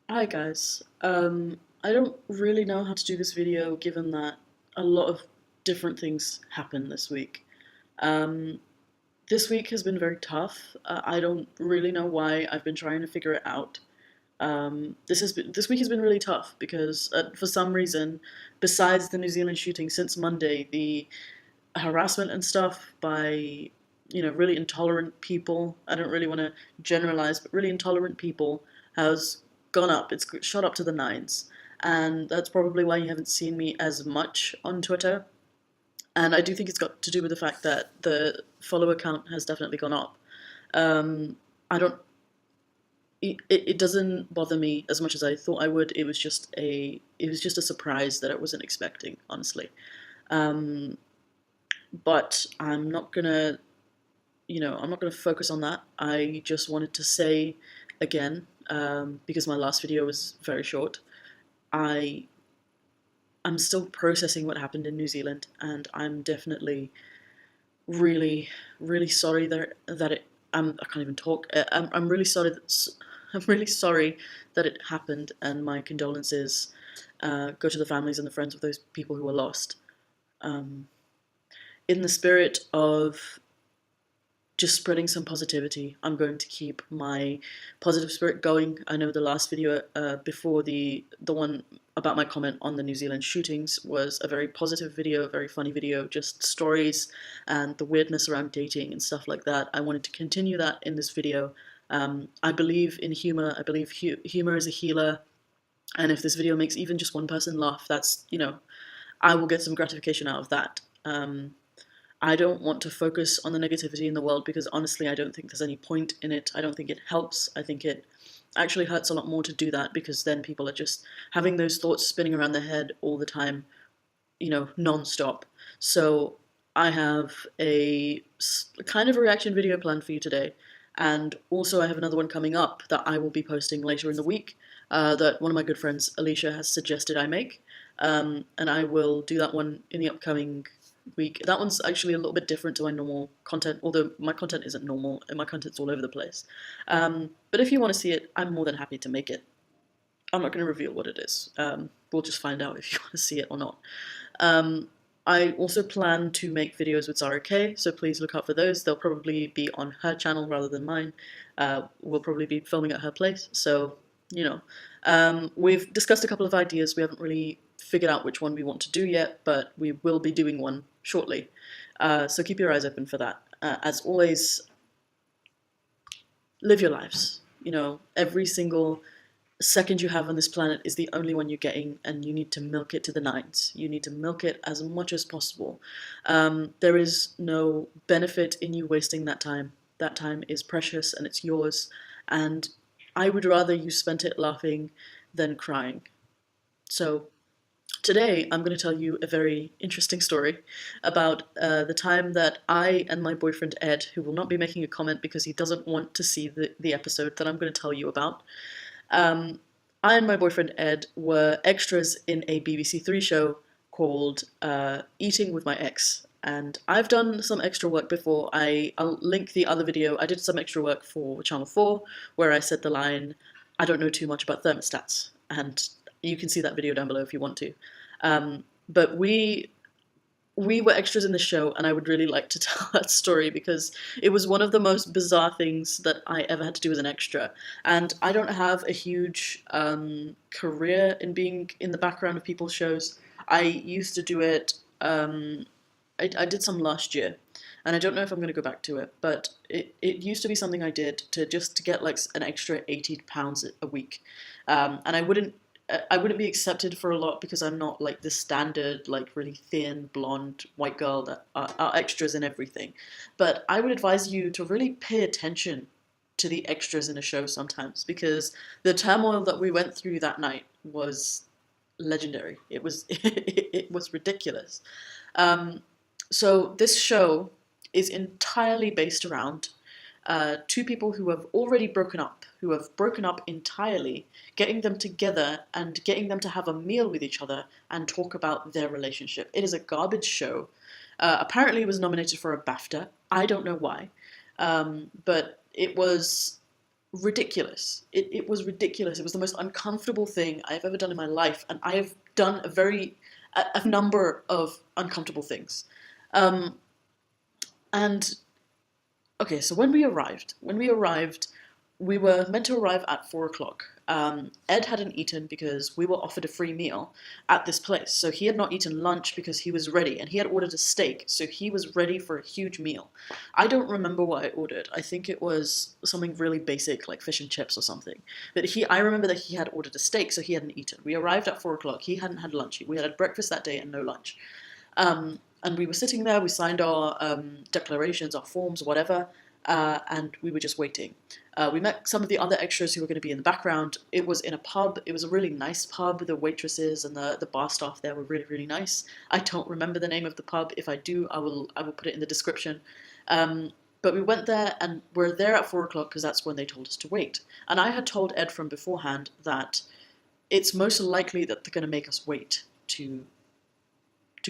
Hi guys. I don't really know how to do this video given that a lot of different things happened this week. Um, this week has been very tough. I don't really know why. I've been trying to figure it out. This week has been really tough because for some reason, besides the New Zealand shooting since Monday, the harassment and stuff by really intolerant people. I don't really want to generalize, but really intolerant people has gone up. It's shot up to the nines, and that's probably why you haven't seen me as much on Twitter. And I do think it's got to do with the fact that the follower count has definitely gone up. I don't. It doesn't bother me as much as I thought I would. It was just a surprise that I wasn't expecting, honestly. Um, but I'm not gonna focus on that. I just wanted to say again, because my last video was very short. I I'm still processing what happened in New Zealand, and I'm definitely really, really sorry that it. I can't even talk. I'm really sorry I'm really sorry that it happened, and my condolences go to the families and the friends of those people who were lost. Um, in the spirit of just spreading some positivity. I'm going to keep my positive spirit going. I know the last video before the one about my comment on the New Zealand shootings was a very positive video, a very funny video, just stories and the weirdness around dating and stuff like that. I wanted to continue that in this video. I believe in humor. I believe humor is a healer. And if this video makes even just one person laugh, I will get some gratification out of that. I don't want to focus on the negativity in the world because honestly, I don't think there's any point in it. I don't think it helps. I think it actually hurts a lot more to do that because then people are just having those thoughts spinning around their head all the time, non-stop. So I have a kind of a reaction video planned for you today. And also I have another one coming up that I will be posting later in the week that one of my good friends, Alicia, has suggested I make. And I will do that one in the upcoming week. That one's actually a little bit different to my normal content, although my content isn't normal and my content's all over the place. But if you want to see it, I'm more than happy to make it. I'm not going to reveal what it is. We'll just find out if you want to see it or not. I also plan to make videos with Zara K, so please look out for those. They'll probably be on her channel rather than mine. We'll probably be filming at her place, so, we've discussed a couple of ideas. We haven't really figured out which one we want to do yet, but we will be doing one shortly. So keep your eyes open for that. As always, live your lives. Every single second you have on this planet is the only one you're getting, and you need to milk it to the nines. You need to milk it as much as possible. There is no benefit in you wasting that time. That time is precious and it's yours, and I would rather you spent it laughing than crying. So today I'm going to tell you a very interesting story about the time that I and my boyfriend Ed, who will not be making a comment because he doesn't want to see the episode that I'm going to tell you about, um, I and my boyfriend Ed were extras in a BBC3 show called Eating with My Ex. And I've done some extra work before. I'll link the other video. I did some extra work for Channel 4 where I said the line, "I don't know too much about thermostats." And you can see that video down below if you want to. But we were extras in the show, and I would really like to tell that story because it was one of the most bizarre things that I ever had to do as an extra. And I don't have a huge career in being in the background of people's shows. I used to do it, I did some last year, and I don't know if I'm going to go back to it, but it used to be something I did to get like an extra £80 a week. And I wouldn't be accepted for a lot because I'm not like the standard, like really thin, blonde, white girl that are extras in everything. But I would advise you to really pay attention to the extras in a show sometimes because the turmoil that we went through that night was legendary. It was it was ridiculous. Um, so this show is entirely based around two people who have already broken up, who have broken up entirely, getting them together and getting them to have a meal with each other and talk about their relationship. It is a garbage show. Apparently, it was nominated for a BAFTA. I don't know why, but it was. ridiculous. It was ridiculous. It was the most uncomfortable thing I've ever done in my life, and I have done a number of uncomfortable things. Um, and okay, so when we arrived, we were meant to arrive at 4 o'clock. Ed hadn't eaten because we were offered a free meal at this place. So he had not eaten lunch because he was ready, and he had ordered a steak, so he was ready for a huge meal. I don't remember what I ordered. I think it was something really basic, like fish and chips or something. But I remember that he had ordered a steak, so he hadn't eaten. We arrived at 4 o'clock. He hadn't had lunch. We had breakfast that day and no lunch. And we were sitting there. We signed our declarations, our forms, whatever. And we were just waiting. We met some of the other extras who were going to be in the background. It was in a pub. It was a really nice pub. The waitresses and the bar staff there were really, really nice. I don't remember the name of the pub. If I do, I will put it in the description. But we went there, and we're there at 4 o'clock because that's when they told us to wait. And I had told Ed from beforehand that it's most likely that they're going to make us wait to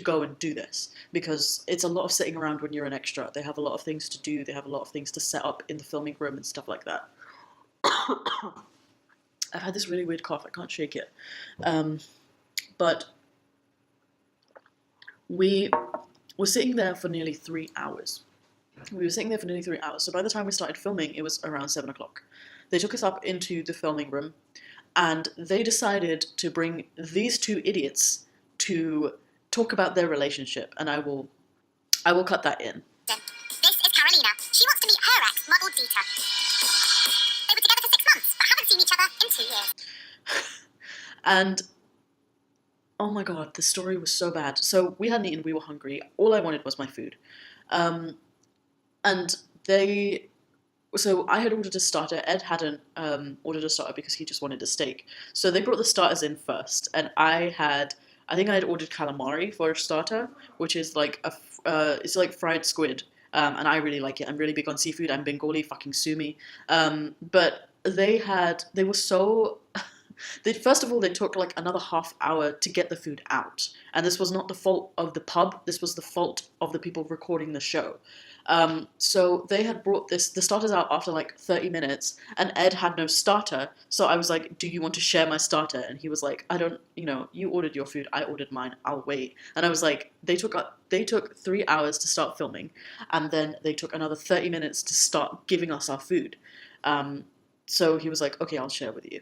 go and do this, because it's a lot of sitting around when you're an extra. They have a lot of things to do. They have a lot of things to set up in the filming room and stuff like that. I've had this really weird cough. I can't shake it. But we were sitting there for nearly 3 hours. So by the time we started filming, it was around 7 o'clock. They took us up into the filming room, and they decided to bring these two idiots to talk about their relationship, and I will cut that in. This is Carolina. She wants to meet her ex, model Dita. They were together for 6 months, but haven't seen each other in 2 years. And oh my god, the story was so bad. So we hadn't eaten, we were hungry. All I wanted was my food. So I had ordered a starter. Ed hadn't ordered a starter because he just wanted a steak. So they brought the starters in first, and I think I had ordered calamari for a starter, which is like it's like fried squid, and I really like it. I'm really big on seafood. I'm Bengali, fucking sue me. But they were so. First of all, they took like another half hour to get the food out, and this was not the fault of the pub. This was the fault of the people recording the show. So they had brought the starters out after like 30 minutes, and Ed had no starter. So I was like, do you want to share my starter? And he was like, I don't, you ordered your food, I ordered mine, I'll wait. And I was like, they took 3 hours to start filming, and then they took another 30 minutes to start giving us our food. So he was like, okay, I'll share with you.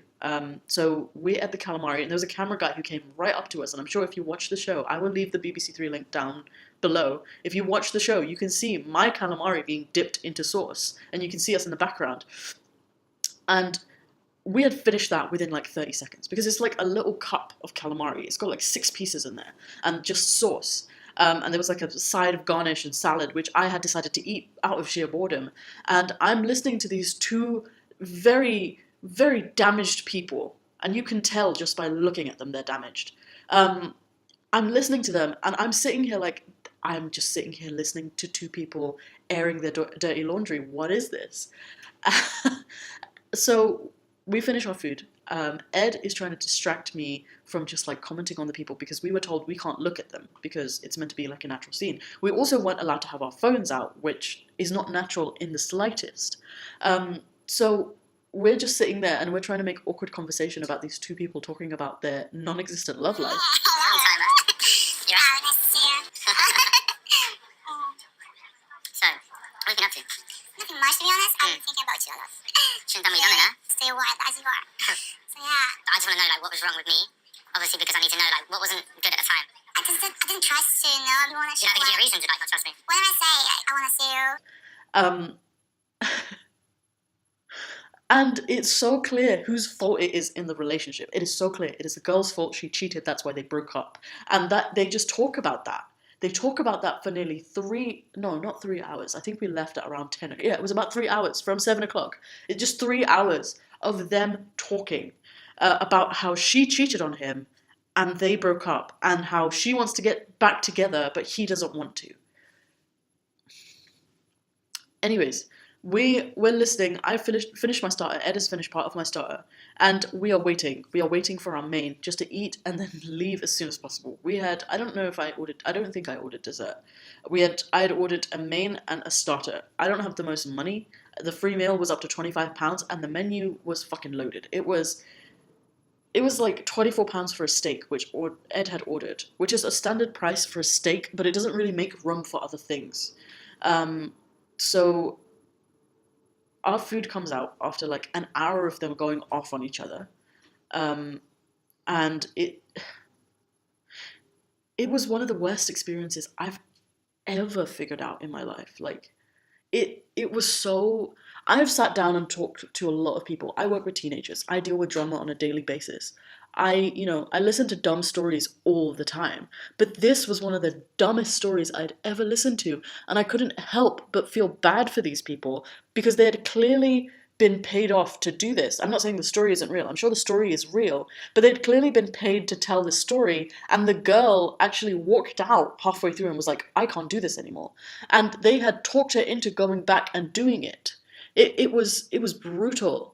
So we ate the calamari, and there was a camera guy who came right up to us, and I'm sure if you watch the show, I will leave the BBC3 link down below. If you watch the show, you can see my calamari being dipped into sauce, and you can see us in the background. And we had finished that within like 30 seconds, because it's like a little cup of calamari. It's got like 6 pieces in there, and just sauce. And there was like a side of garnish and salad, which I had decided to eat out of sheer boredom. And I'm listening to these two very, very damaged people, and you can tell just by looking at them they're damaged. I'm listening to them, and I'm just sitting here listening to two people airing their dirty laundry. What is this? So we finish our food. Ed is trying to distract me from just like commenting on the people, because we were told we can't look at them because it's meant to be like a natural scene. We also weren't allowed to have our phones out, which is not natural in the slightest. So we're just sitting there, and we're trying to make awkward conversation about these two people talking about their non-existent love life. Yeah, nice to see you. So, what have you been up to? Nothing much, to be honest. I'm thinking about you a lot. Shouldn't tell me done it, huh? Stay wild as you are. So yeah. I just want to know like what was wrong with me. Obviously, because I need to know like what wasn't good at the time. I didn't trust you. No, I want to. You don't have to give me a reason to like not trust me. What did I say? I want to see you. And it's so clear whose fault it is in the relationship. It is so clear. It is the girl's fault. She cheated. That's why they broke up. And that they just talk about that. They talk about that for nearly not 3 hours. I think we left at around 10. Yeah, it was about 3 hours from 7 o'clock. It's just 3 hours of them talking about how she cheated on him and they broke up, and how she wants to get back together, but he doesn't want to. Anyways, we're listening. I finished my starter. Ed has finished part of my starter, and we are waiting. We are waiting for our main just to eat and then leave as soon as possible. I don't think I ordered dessert. I had ordered a main and a starter. I don't have the most money, The free meal was up to £25, and the menu was fucking loaded. It was like £24 for a steak, which Ed had ordered, which is a standard price for a steak, but it doesn't really make room for other things. So our food comes out after like an hour of them going off on each other. And it was one of the worst experiences I've ever figured out in my life. Like, it was so... I've sat down and talked to a lot of people. I work with teenagers. I deal with drama on a daily basis. I listen to dumb stories all the time. But this was one of the dumbest stories I'd ever listened to. And I couldn't help but feel bad for these people because they had clearly been paid off to do this. I'm not saying the story isn't real. I'm sure the story is real. But they'd clearly been paid to tell the story. And the girl actually walked out halfway through and was like, I can't do this anymore. And they had talked her into going back and doing it. It was brutal.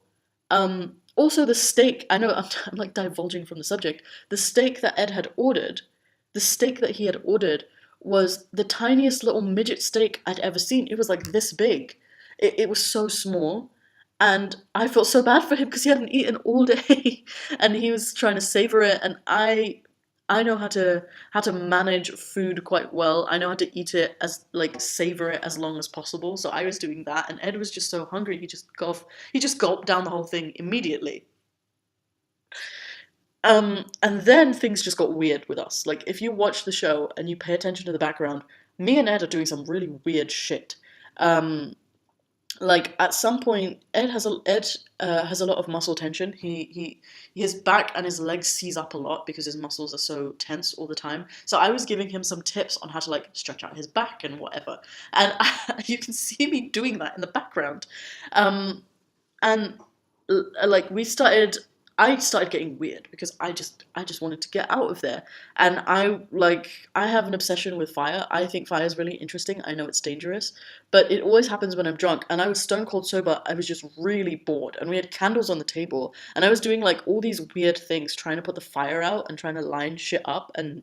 Also, the steak, I know I'm like divulging from the subject, the steak that he had ordered was the tiniest little midget steak I'd ever seen. It was like this big. It was so small. And I felt so bad for him because he hadn't eaten all day and he was trying to savor it. And I know how to manage food quite well. I know how to eat it savor it as long as possible. So I was doing that, and Ed was just so hungry he just gulped down the whole thing immediately. And then things just got weird with us. Like, if you watch the show and you pay attention to the background, me and Ed are doing some really weird shit. Like, at some point, Ed has a lot of muscle tension. His back and his legs seize up a lot because his muscles are so tense all the time. So I was giving him some tips on how to like stretch out his back and whatever. And you can see me doing that in the background. And like I started getting weird because I just wanted to get out of there. And I have an obsession with fire. I think fire is really interesting. I know it's dangerous, but it always happens when I'm drunk. And I was stone cold sober. I was just really bored. And we had candles on the table. And I was doing like all these weird things, trying to put the fire out and trying to line shit up and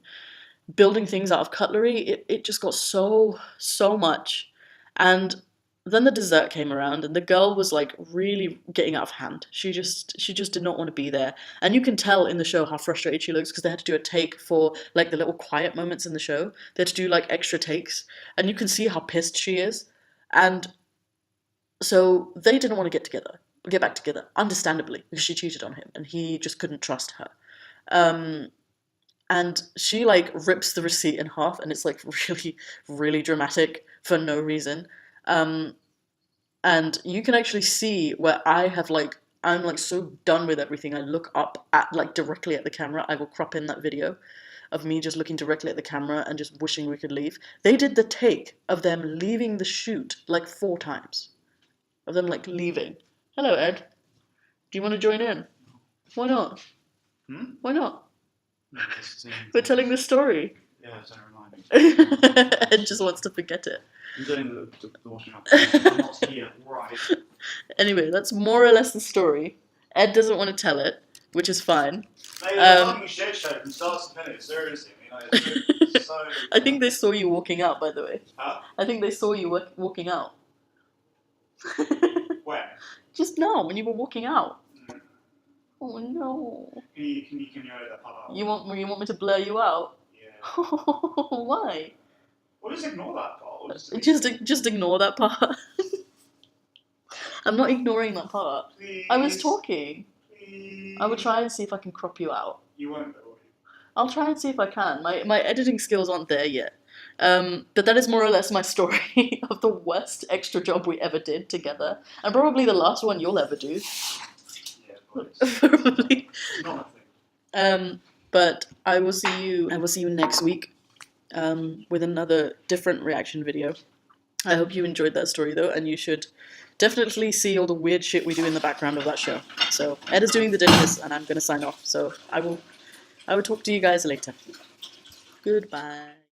building things out of cutlery. It just got so much. And then the dessert came around and the girl was like really getting out of hand. She just did not want to be there. And you can tell in the show how frustrated she looks because they had to do a take for like the little quiet moments in the show. They had to do like extra takes and you can see how pissed she is. And so they didn't want to get back together, understandably, because she cheated on him and he just couldn't trust her. And she like rips the receipt in half and it's like really, really dramatic for no reason. And you can actually see where I'm like so done with everything. I look up at like directly at the camera. I will crop in that video of me just looking directly at the camera and just wishing we could leave. They did the take of them leaving the shoot like 4 times. Of them like leaving. Hello, Ed. Do you want to join in? Why not? Why not? We're telling the story. Yeah, don't remind me. Ed just wants to forget it. I'm doing the washing up. I'm not here, right? Anyway, that's more or less the story. Ed doesn't want to tell it, which is fine. Mate, it's fucking shit show from start to finish, seriously. It's so... I think they saw you walking out, by the way. Huh? I think they saw you walking out. When? Just now, when you were walking out. Oh no. Can you edit that part out? You want me to blur you out? Yeah. Why? Well, just ignore that part. Just ignore that part. I'm not ignoring that part. Please. I was talking. Please. I will try and see if I can crop you out. You won't, though, will you? I'll try and see if I can. My editing skills aren't there yet. But that is more or less my story of the worst extra job we ever did together. And probably the last one you'll ever do. Yeah, probably. Probably. Not a thing. But I will see you next week with another different reaction video. I hope you enjoyed that story though, and you should definitely see all the weird shit we do in the background of that show. So Ed is doing the dishes and I'm gonna sign off. So I will talk to you guys later. Goodbye.